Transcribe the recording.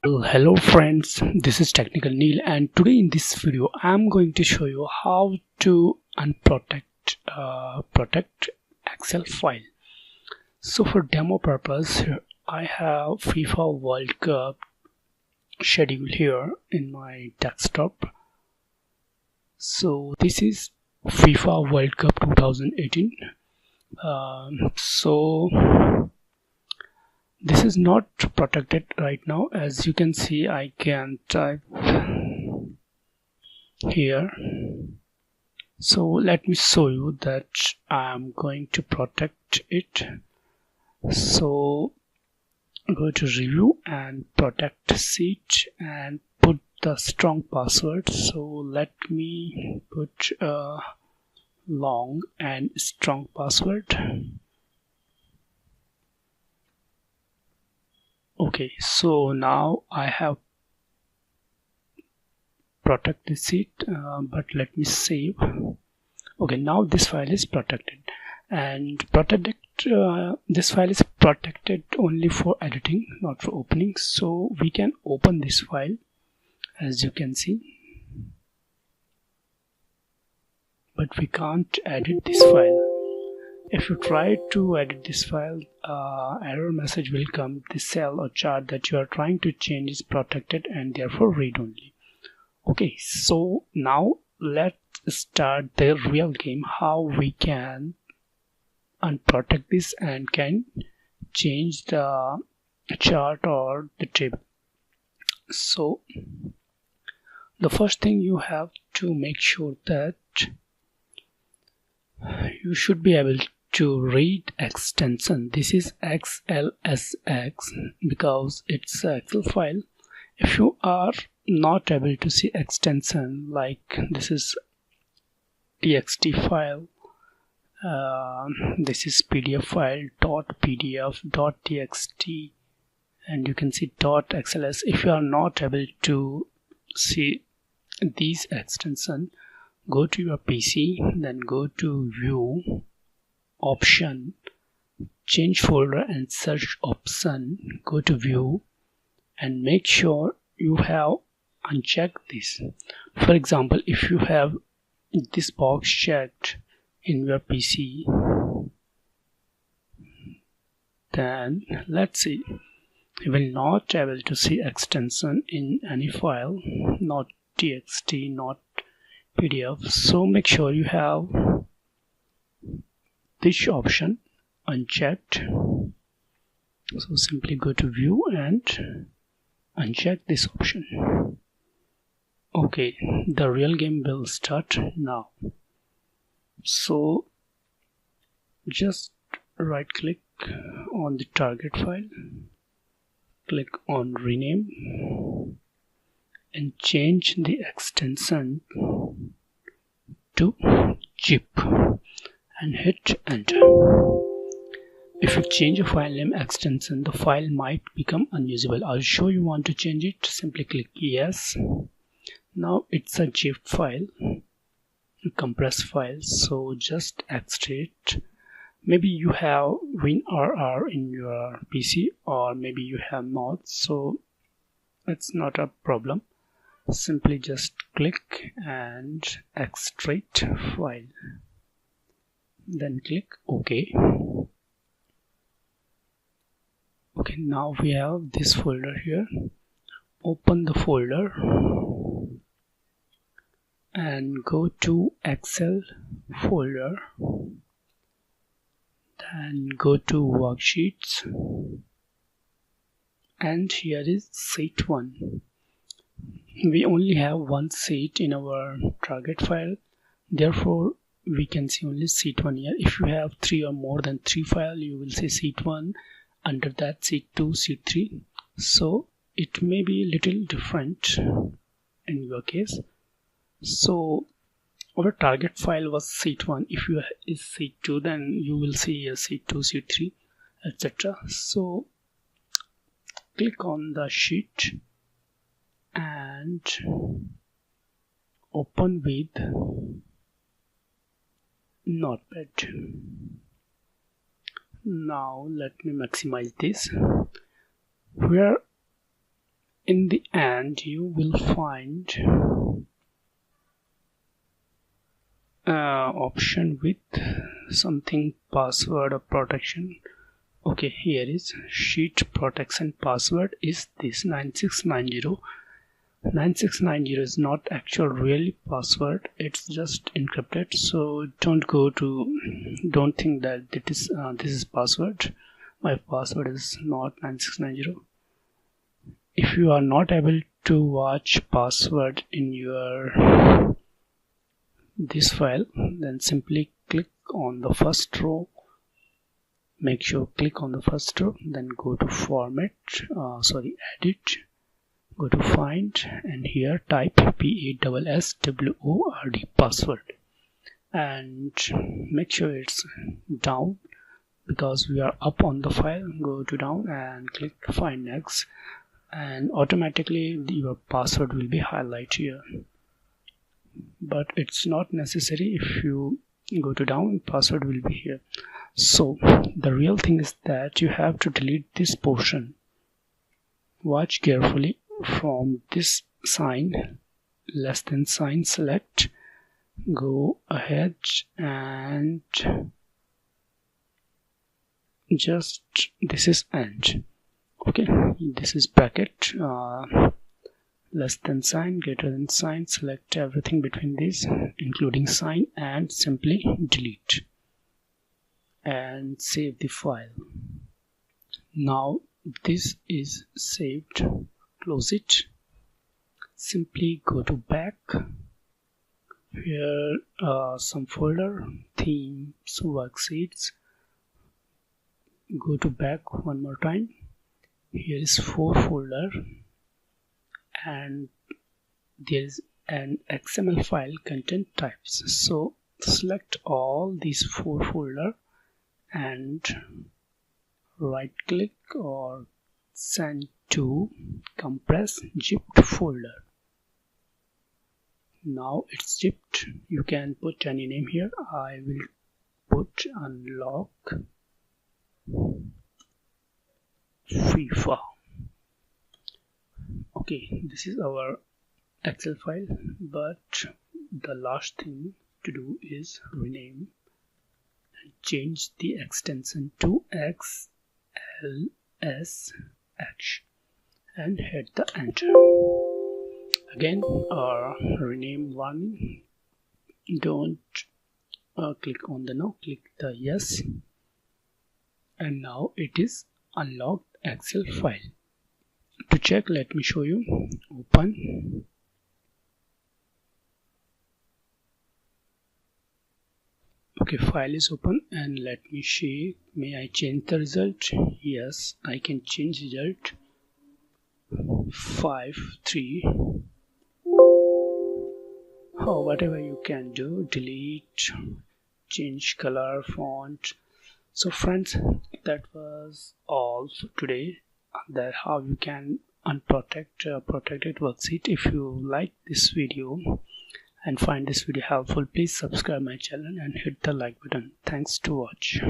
Hello friends, this is Technicalneel, and today in this video I'm going to show you how to protect Excel file. So for demo purpose, here I have FIFA World Cup schedule here in my desktop. So this is FIFA World Cup 2018. This is not protected right now. As you can see, I can type here. So let me show you that I'm going to protect it. So go to review and protect sheet and put the strong password. So let me put a long and strong password. Okay, so now I have protect the sheet, but let me save. Okay, now this file is protected, and this file is protected only for editing, not for opening. So we can open this file, as you can see, but we can't edit this file. If you try to edit this file, error message will come. The cell or chart that you are trying to change is protected and therefore read only. Okay, so now let's start the real game, how we can unprotect this and can change the chart or the table. So the first thing, you have to make sure that you should be able to read extension. This is xlsx because it's an Excel file. If you are not able to see extension, like this is txt file, this is pdf file, .pdf, .txt, and you can see .xls. If you are not able to see these extension, go to your PC, then go to view, option, change folder and search option, go to view and make sure you have unchecked this. For example, if you have this box checked in your PC, then let's see, you will not able to see extension in any file, not txt, not PDF. So make sure you have this option unchecked. So simply go to view and uncheck this option. Okay, the real game will start now. So just right click on the target file, click on rename and change the extension to zip and hit enter. If you change a file name extension, the file might become unusable. Are you sure you want to change it? Simply click yes. Now it's a zip file, a compressed file, so just extract. Maybe you have WIN FRAR in your PC, or maybe you have not, so it's not a problem. Simply just click and extract file, then click OK. Okay, now we have this folder here. Open the folder and go to Excel folder, then go to worksheets, and here is sheet 1. We only have one sheet in our target file, therefore we can see only sheet 1 here. If you have 3 or more than 3 files, you will see sheet 1, under that sheet 2, sheet 3. So it may be a little different in your case. So our target file was sheet 1. If you is sheet 2, then you will see a sheet 2, sheet 3, etc. So click on the sheet and open with Notepad. Now let me maximize this. Where in the end you will find option with something password or protection. Okay, here is sheet protection password is this 9690. 9690 is not actual real password, it's just encrypted, so don't think that this is password. My password is not 9690. If you are not able to watch password in your this file, then simply click on the first row. Make sure click on the first row, then go to format, edit, go to find, and here type PASSWORD password, and make sure it's down because we are up on the file. Go to down and click find next, and automatically your password will be highlighted here, but it's not necessary. If you go to down, password will be here. So the real thing is that you have to delete this portion. Watch carefully. From this sign, less than sign, select, go ahead and just this is end. Okay, this is bracket, less than sign, greater than sign, select everything between these including sign and simply delete and save the file. Now this is saved, close it. Simply go to back, here some folder, themes, worksheets. Go to back one more time. Here is 4 folder and there is an XML file content types. So select all these 4 folder and right click or send to compress zipped folder. Now it's zipped. You can put any name here. I will put unlock free FRAR. Okay, this is our Excel file, but the last thing to do is rename and change the extension to xlsx and hit the enter. Again, rename one. Don't click on the no, click the yes, and now it is unlocked Excel file. To check, let me show you. Open. Okay, file is open and let me see. May I change the result? Yes, I can change result. 5-3. Whatever you can do, delete, change color, font. So friends, that was all for today. That how you can unprotect protected worksheet. If you like this video and find this video helpful, please subscribe my channel and hit the like button. Thanks to watch.